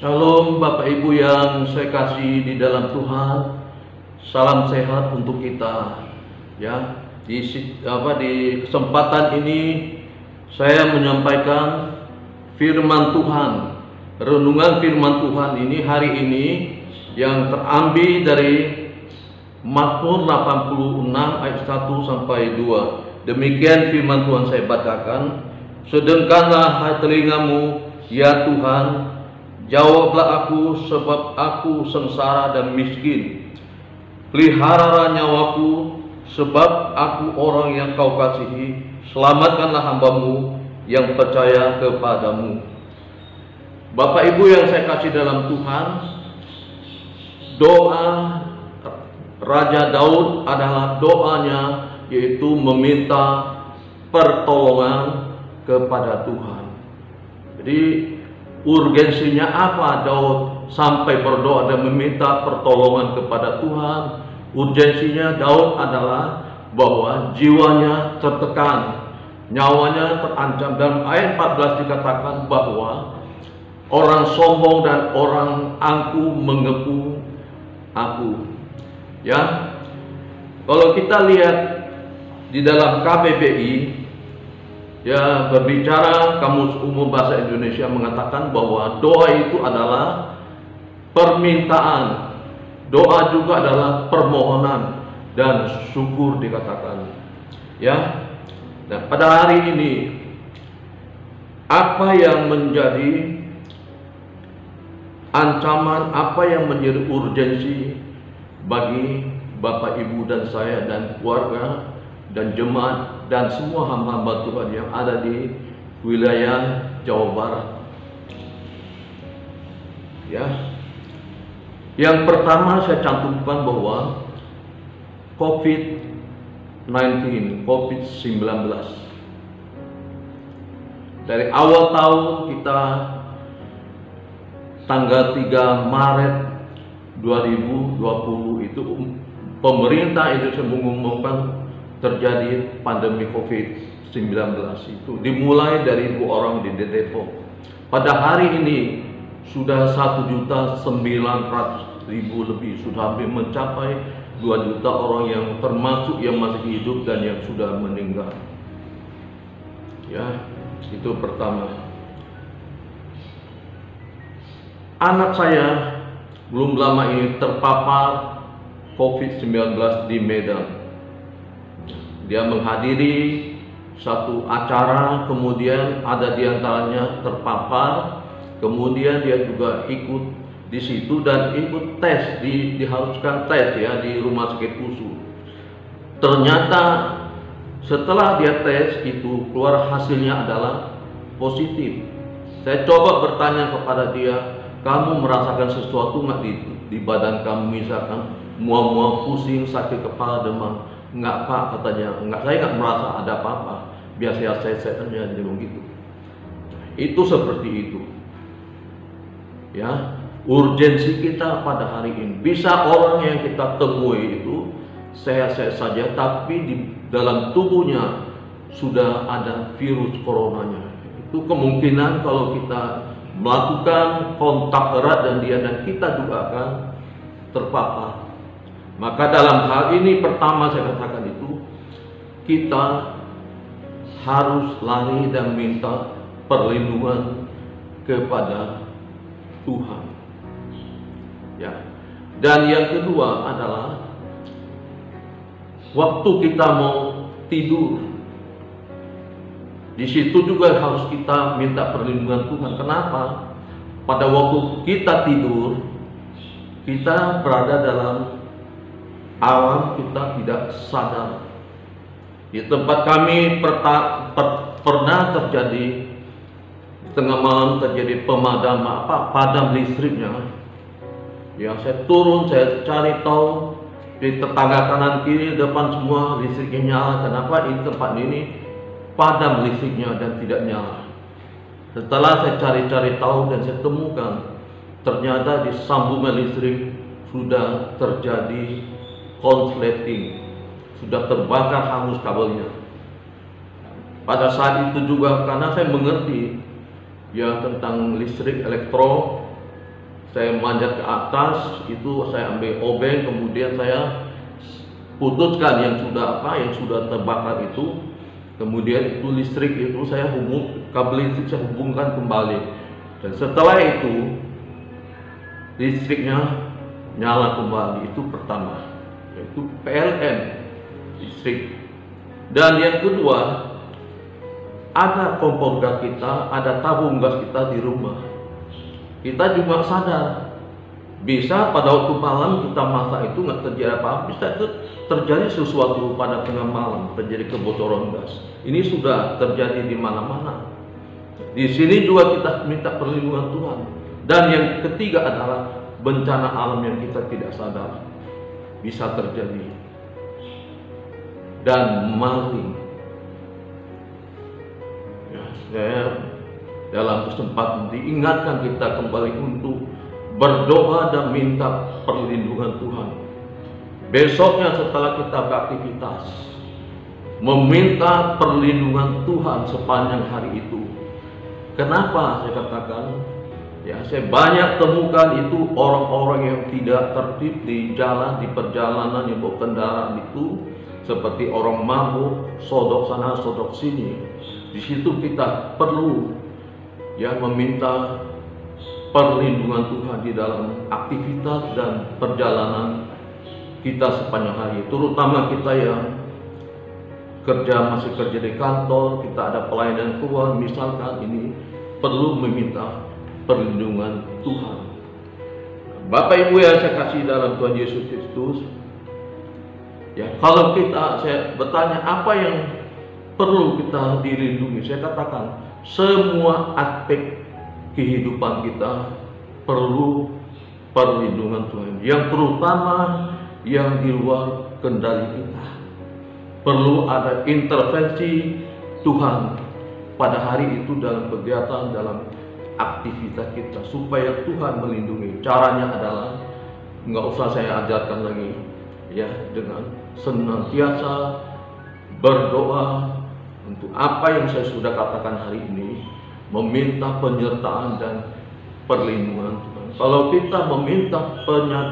Shalom Bapak Ibu yang saya kasih di dalam Tuhan. Salam sehat untuk kita. Ya, di kesempatan ini saya menyampaikan firman Tuhan. Renungan firman Tuhan ini hari ini yang terambil dari Mazmur 86 ayat 1 sampai 2. Demikian firman Tuhan saya bacakan. Sedengkanlah telingamu, ya Tuhan, jawablah aku, sebab aku sengsara dan miskin. Peliharalah nyawaku, sebab aku orang yang kau kasihi. Selamatkanlah hambamu yang percaya kepadamu. Bapak Ibu yang saya kasih dalam Tuhan, doa Raja Daud adalah doanya, yaitu meminta pertolongan kepada Tuhan. Jadi urgensinya apa Daud sampai berdoa dan meminta pertolongan kepada Tuhan? Urgensinya Daud adalah bahwa jiwanya tertekan, nyawanya terancam. Dalam ayat 14 dikatakan bahwa orang sombong dan orang angkuh mengepung aku. Ya, kalau kita lihat di dalam KBBI, ya, berbicara Kamus Umum Bahasa Indonesia mengatakan bahwa doa itu adalah permintaan, doa juga adalah permohonan dan syukur dikatakan. Ya, nah pada hari ini apa yang menjadi ancaman, apa yang menjadi urgensi bagi Bapak Ibu dan saya dan keluarga dan jemaat dan semua hamba-hamba Tuhan yang ada di wilayah Jawa Barat. Ya, yang pertama saya cantumkan bahwa COVID-19 dari awal tahun kita tanggal 3 Maret 2020 itu pemerintah Indonesia mengumumkan terjadi pandemi COVID-19. Itu dimulai dari 2 orang di Depok. Pada hari ini sudah 1.900.000 lebih, sudah hampir mencapai 2 juta orang yang termasuk yang masih hidup dan yang sudah meninggal. Ya, itu pertama. Anak saya belum lama ini terpapar COVID-19 di Medan. Dia menghadiri satu acara, kemudian ada diantaranya terpapar, kemudian dia juga ikut di situ dan ikut tes, diharuskan tes ya di rumah sakit khusus. Ternyata setelah dia tes itu keluar hasilnya adalah positif. Saya coba bertanya kepada dia, kamu merasakan sesuatu nggak di badan kamu, misalkan mual-mual, pusing, sakit kepala, demam? Enggak Pak, katanya. Enggak, saya nggak merasa ada apa-apa. Biasa saya aja gitu. Itu seperti itu. Ya, urgensi kita pada hari ini. Bisa orang yang kita temui itu sehat-sehat saja, tapi di dalam tubuhnya sudah ada virus coronanya. Itu kemungkinan kalau kita melakukan kontak erat dan kita juga akan terpapar. Maka dalam hal ini pertama saya katakan itu kita harus lari dan minta perlindungan kepada Tuhan. Ya. Dan yang kedua adalah waktu kita mau tidur, di situ juga harus kita minta perlindungan Tuhan. Kenapa? Pada waktu kita tidur, kita berada dalam alam, kita tidak sadar. Di tempat kami pernah terjadi tengah malam terjadi padam listriknya. Ya, saya turun, saya cari tahu di tetangga kanan kiri depan semua listriknya nyala. Kenapa ini tempat ini padam listriknya dan tidak nyala? Setelah saya cari-cari tahu dan saya temukan, ternyata di sambungan listrik sudah terjadi konsleting, sudah terbakar hangus kabelnya. Pada saat itu juga karena saya mengerti ya tentang listrik elektro, saya manjat ke atas, itu saya ambil obeng, kemudian saya putuskan yang sudah terbakar itu, kemudian itu listrik itu kabel listrik saya hubungkan kembali, dan setelah itu listriknya nyala kembali. Itu pertama, yaitu PLN listrik. Dan yang kedua, ada kompor gas kita, ada tabung gas kita di rumah. Kita juga sadar, bisa pada waktu malam kita masak itu nggak terjadi apa-apa, bisa terjadi sesuatu pada tengah malam, terjadi kebocoran gas. Ini sudah terjadi di mana-mana. Di sini juga kita minta perlindungan Tuhan. Dan yang ketiga adalah bencana alam yang kita tidak sadar bisa terjadi, dan maling. Saya dalam kesempatan diingatkan kita kembali untuk berdoa dan minta perlindungan Tuhan. Besoknya setelah kita beraktivitas, meminta perlindungan Tuhan sepanjang hari itu. Kenapa saya katakan? Ya, saya banyak temukan itu orang-orang yang tidak tertib di jalan, di perjalanan yang bawa kendaraan itu, seperti orang mabuk, sodok sana, sodok sini. Di situ kita perlu meminta perlindungan Tuhan di dalam aktivitas dan perjalanan kita sepanjang hari, terutama kita yang masih kerja di kantor, kita ada pelayanan keluar, misalkan ini perlu meminta perlindungan Tuhan. Bapak Ibu yang saya kasih dalam Tuhan Yesus Kristus, kalau saya bertanya apa yang perlu kita dilindungi, saya katakan semua aspek kehidupan kita perlu perlindungan Tuhan, yang terutama yang di luar kendali kita. Perlu ada intervensi Tuhan pada hari itu dalam kegiatan, dalam aktivitas kita, supaya Tuhan melindungi. Caranya adalah, nggak usah saya ajarkan lagi, dengan senantiasa berdoa untuk apa yang saya sudah katakan hari ini, meminta penyertaan dan perlindungan Tuhan. Kalau kita meminta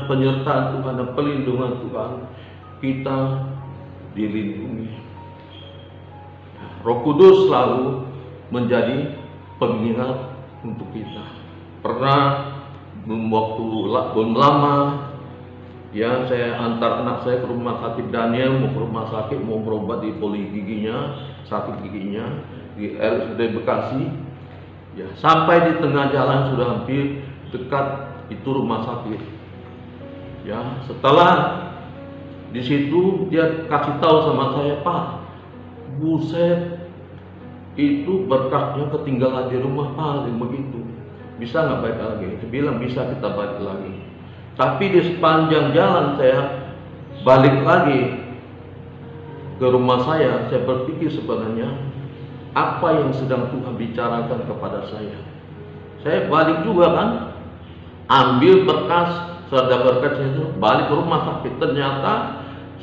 penyertaan Tuhan dan perlindungan Tuhan, kita dilindungi. Roh Kudus selalu menjadi pengingat untuk kita. Pernah waktu belum lama, saya antar anak saya ke rumah sakit Daniel, mau ke rumah sakit, mau berobat di sakit giginya di RSUD Bekasi. Sampai di tengah jalan sudah hampir dekat itu rumah sakit. Setelah di situ dia kasih tahu sama saya, Pak, buset, itu berkasnya ketinggalan di rumah Pak, begitu. Bisa nggak balik lagi? Saya bilang bisa, kita balik lagi. Tapi di sepanjang jalan saya balik lagi ke rumah saya berpikir sebenarnya apa yang sedang Tuhan bicarakan kepada saya. Saya balik juga kan, ambil berkas, serta berkasnya itu, balik ke rumah sakit. Ternyata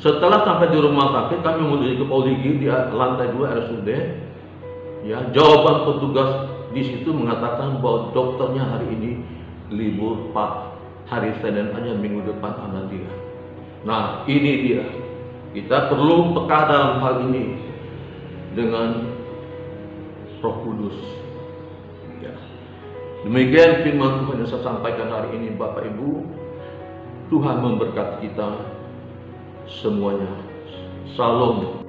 setelah sampai di rumah sakit, kami menuju ke Poligi di lantai 2 RSUD. Jawaban petugas di situ mengatakan bahwa dokternya hari ini libur Pak, hari Senin aja minggu depan ada dia. Nah, ini dia. Kita perlu peka dalam hal ini dengan Roh Kudus. Demikian firman Tuhan yang saya sampaikan hari ini, Bapak Ibu. Tuhan memberkati kita semuanya. Shalom.